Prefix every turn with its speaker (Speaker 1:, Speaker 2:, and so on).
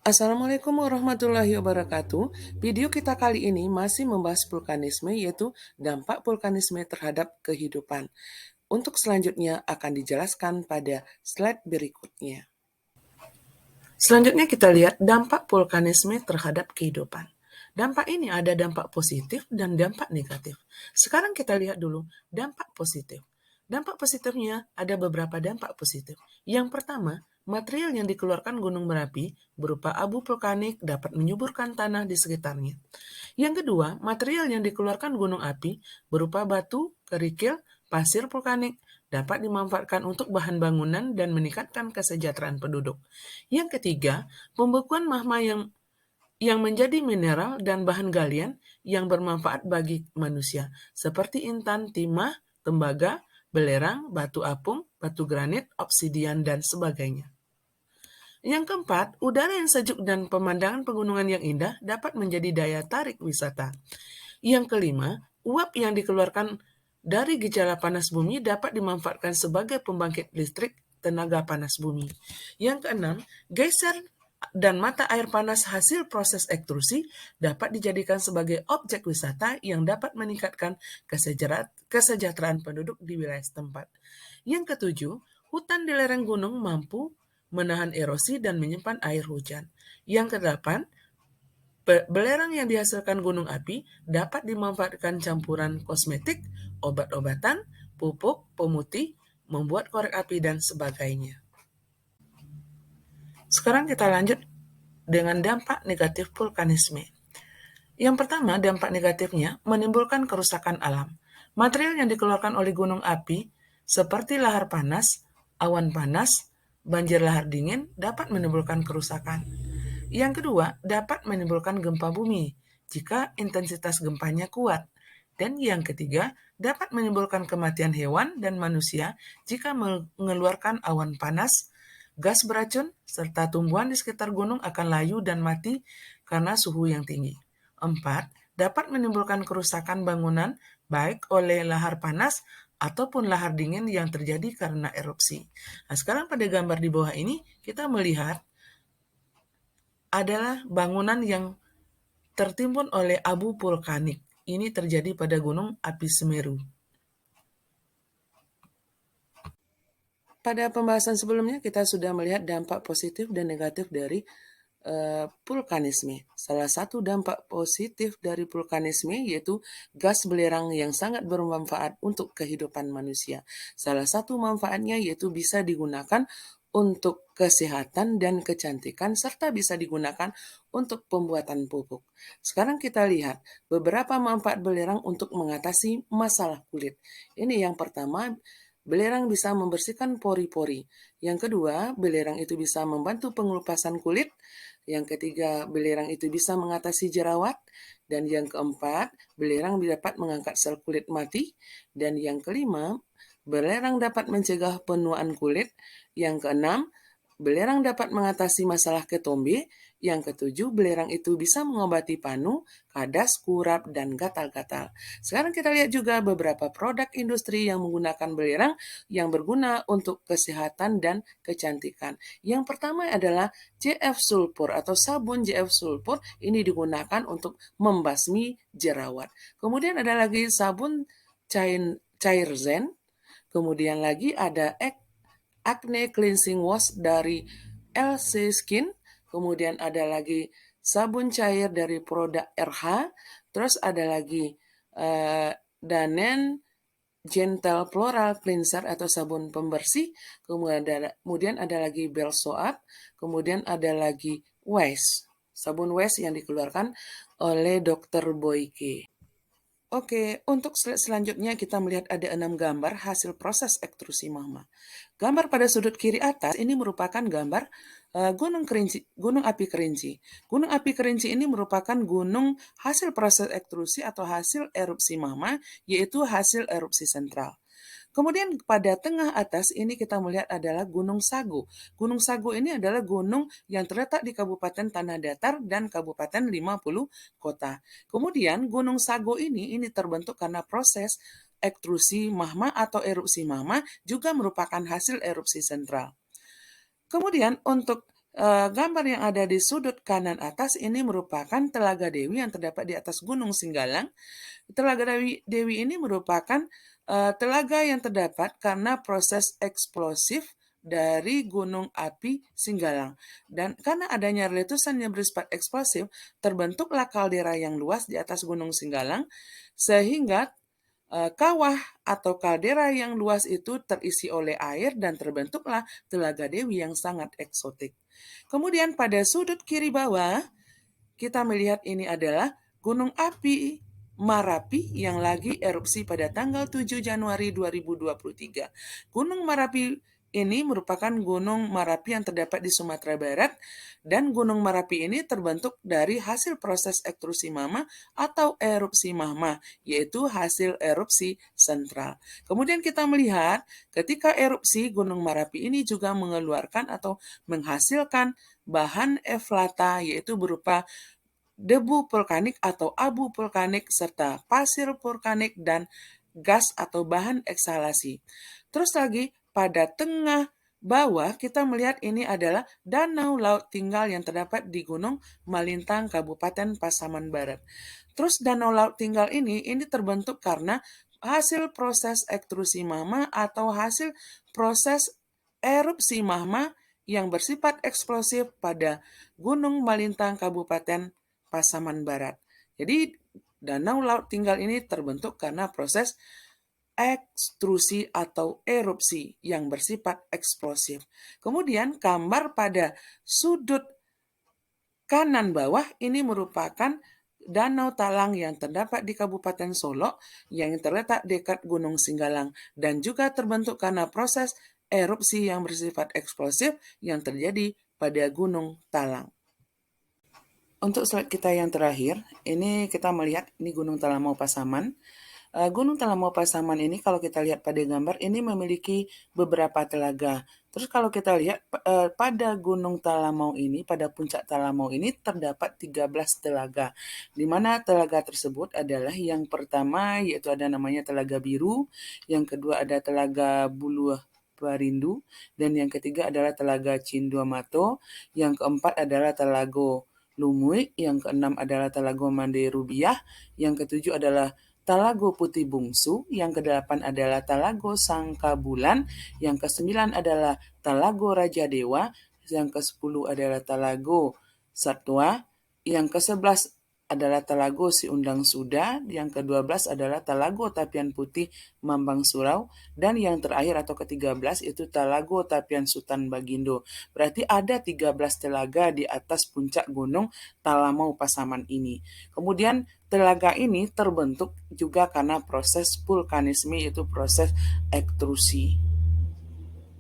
Speaker 1: Assalamualaikum warahmatullahi wabarakatuh. Video kita kali ini masih membahas vulkanisme, yaitu dampak vulkanisme terhadap kehidupan. Untuk selanjutnya akan dijelaskan pada slide berikutnya. Selanjutnya kita lihat dampak vulkanisme terhadap kehidupan. Dampak ini ada dampak positif dan dampak negatif. Sekarang kita lihat dulu dampak positif. Dampak positifnya ada beberapa dampak positif. Yang pertama, material yang dikeluarkan Gunung Merapi berupa abu vulkanik dapat menyuburkan tanah di sekitarnya. Yang kedua, material yang dikeluarkan gunung api berupa batu, kerikil, pasir vulkanik dapat dimanfaatkan untuk bahan bangunan dan meningkatkan kesejahteraan penduduk. Yang ketiga, pembekuan magma yang menjadi mineral dan bahan galian yang bermanfaat bagi manusia, seperti intan, timah, tembaga, belerang, batu apung, batu granit, obsidian, dan sebagainya. Yang keempat, udara yang sejuk dan pemandangan pegunungan yang indah dapat menjadi daya tarik wisata. Yang kelima, uap yang dikeluarkan dari gejala panas bumi dapat dimanfaatkan sebagai pembangkit listrik tenaga panas bumi. Yang keenam, geyser dan mata air panas hasil proses ekstrusi dapat dijadikan sebagai objek wisata yang dapat meningkatkan kesejahteraan penduduk di wilayah setempat. Yang ketujuh, hutan di lereng gunung mampu menahan erosi dan menyimpan air hujan. Yang kedelapan, belerang yang dihasilkan gunung api dapat dimanfaatkan campuran kosmetik, obat-obatan, pupuk, pemutih, membuat korek api, dan sebagainya. Sekarang kita lanjut dengan dampak negatif vulkanisme. Yang pertama, dampak negatifnya menimbulkan kerusakan alam. Material yang dikeluarkan oleh gunung api seperti lahar panas, awan panas, banjir lahar dingin dapat menimbulkan kerusakan. Yang kedua, dapat menimbulkan gempa bumi jika intensitas gempanya kuat. Dan yang ketiga, dapat menimbulkan kematian hewan dan manusia jika mengeluarkan awan panas, gas beracun, serta tumbuhan di sekitar gunung akan layu dan mati karena suhu yang tinggi. 4. Dapat menimbulkan kerusakan bangunan baik oleh lahar panas ataupun lahar dingin yang terjadi karena erupsi. Nah, sekarang pada gambar di bawah ini kita melihat adalah bangunan yang tertimbun oleh abu vulkanik. Ini terjadi pada Gunung Api Semeru. Pada pembahasan sebelumnya kita sudah melihat dampak positif dan negatif dari vulkanisme. Salah satu dampak positif dari vulkanisme yaitu gas belerang yang sangat bermanfaat untuk kehidupan manusia. Salah satu manfaatnya yaitu bisa digunakan untuk kesehatan dan kecantikan serta bisa digunakan untuk pembuatan pupuk. Sekarang kita lihat beberapa manfaat belerang untuk mengatasi masalah kulit. Ini yang pertama, belerang bisa membersihkan pori-pori. Yang kedua, belerang itu bisa membantu pengelupasan kulit. Yang ketiga, belerang itu bisa mengatasi jerawat. Dan yang keempat, belerang dapat mengangkat sel kulit mati. Dan yang kelima, belerang dapat mencegah penuaan kulit. Yang keenam, belerang dapat mengatasi masalah ketombe. Yang ketujuh, belerang itu bisa mengobati panu, kadas, kurap, dan gatal-gatal. Sekarang kita lihat juga beberapa produk industri yang menggunakan belerang yang berguna untuk kesehatan dan kecantikan. Yang pertama adalah JF Sulfur atau sabun JF Sulfur. Ini digunakan untuk membasmi jerawat. Kemudian ada lagi sabun cair zen. Kemudian lagi ada Acne Cleansing Wash dari LC Skin. Kemudian ada lagi sabun cair dari produk RH. Terus ada lagi Danen Gentle Floral Cleanser atau sabun pembersih. Kemudian ada lagi Bell Soap. Kemudian ada lagi Wise. Sabun Wise yang dikeluarkan oleh Dr. Boyke. Oke, untuk slide selanjutnya kita melihat ada 6 gambar hasil proses ekstrusi magma. Gambar pada sudut kiri atas ini merupakan gambar gunung api Kerinci. Gunung api Kerinci ini merupakan gunung hasil proses ekstrusi atau hasil erupsi magma, yaitu hasil erupsi sentral. Kemudian pada tengah atas ini kita melihat adalah Gunung Sago. Gunung Sago ini adalah gunung yang terletak di Kabupaten Tanah Datar dan Kabupaten 50 Kota. Kemudian Gunung Sago ini terbentuk karena proses ekstrusi magma atau erupsi magma juga merupakan hasil erupsi sentral. Kemudian untuk Gambar yang ada di sudut kanan atas ini merupakan Telaga Dewi yang terdapat di atas Gunung Singgalang. Telaga Dewi ini merupakan telaga yang terdapat karena proses eksplosif dari gunung api Singgalang. Dan karena adanya letusan yang bersifat eksplosif, terbentuklah kaldera yang luas di atas Gunung Singgalang, sehingga kawah atau kaldera yang luas itu terisi oleh air dan terbentuklah Telaga Dewi yang sangat eksotik. Kemudian pada sudut kiri bawah, kita melihat ini adalah gunung api Marapi yang lagi erupsi pada tanggal 7 Januari 2023. Gunung Marapi ini merupakan gunung Marapi yang terdapat di Sumatera Barat, dan gunung Marapi ini terbentuk dari hasil proses ekstrusi magma atau erupsi magma, yaitu hasil erupsi sentral. Kemudian kita melihat ketika erupsi gunung Marapi ini juga mengeluarkan atau menghasilkan bahan eflata, yaitu berupa debu vulkanik atau abu vulkanik, serta pasir vulkanik dan gas atau bahan eksalasi. Terus lagi pada tengah bawah kita melihat ini adalah danau laut tinggal yang terdapat di Gunung Malintang, Kabupaten Pasaman Barat. Terus danau laut tinggal ini terbentuk karena hasil proses ekstrusi magma atau hasil proses erupsi magma yang bersifat eksplosif pada Gunung Malintang, Kabupaten Pasaman Barat. Jadi danau laut tinggal ini terbentuk karena proses ekstrusi atau erupsi yang bersifat eksplosif. Kemudian gambar pada sudut kanan bawah ini merupakan Danau Talang yang terdapat di Kabupaten Solok yang terletak dekat Gunung Singgalang dan juga terbentuk karena proses erupsi yang bersifat eksplosif yang terjadi pada Gunung Talang. Untuk slide kita yang terakhir, ini kita melihat ini Gunung Talamau Pasaman. Gunung Talamau Pasaman ini kalau kita lihat pada gambar ini memiliki beberapa telaga. Terus kalau kita lihat pada Gunung Talamau ini, pada puncak Talamau ini terdapat 13 telaga. Di mana telaga tersebut adalah yang pertama yaitu ada namanya Telaga Biru, yang kedua ada Telaga Buluh Parindu, dan yang ketiga adalah Telaga Cinduamato, yang keempat adalah Telago Lumui, yang keenam adalah Telago Mande Rubiah, yang ketujuh adalah Talago Putih Bungsu, yang kedelapan adalah Talago Sangka Bulan, yang kesembilan adalah Talago Raja Dewa, yang ke-10 adalah Talago Satwa, yang ke-11 adalah Talago Si Undang Suda, yang ke-12 adalah Talago Tapian Putih Mambang Surau, dan yang terakhir atau ke-13 itu Talago Tapian Sutan Bagindo. Berarti ada 13 telaga di atas puncak Gunung Talamau Pasaman ini. Kemudian telaga ini terbentuk juga karena proses vulkanisme, yaitu proses ekstrusi.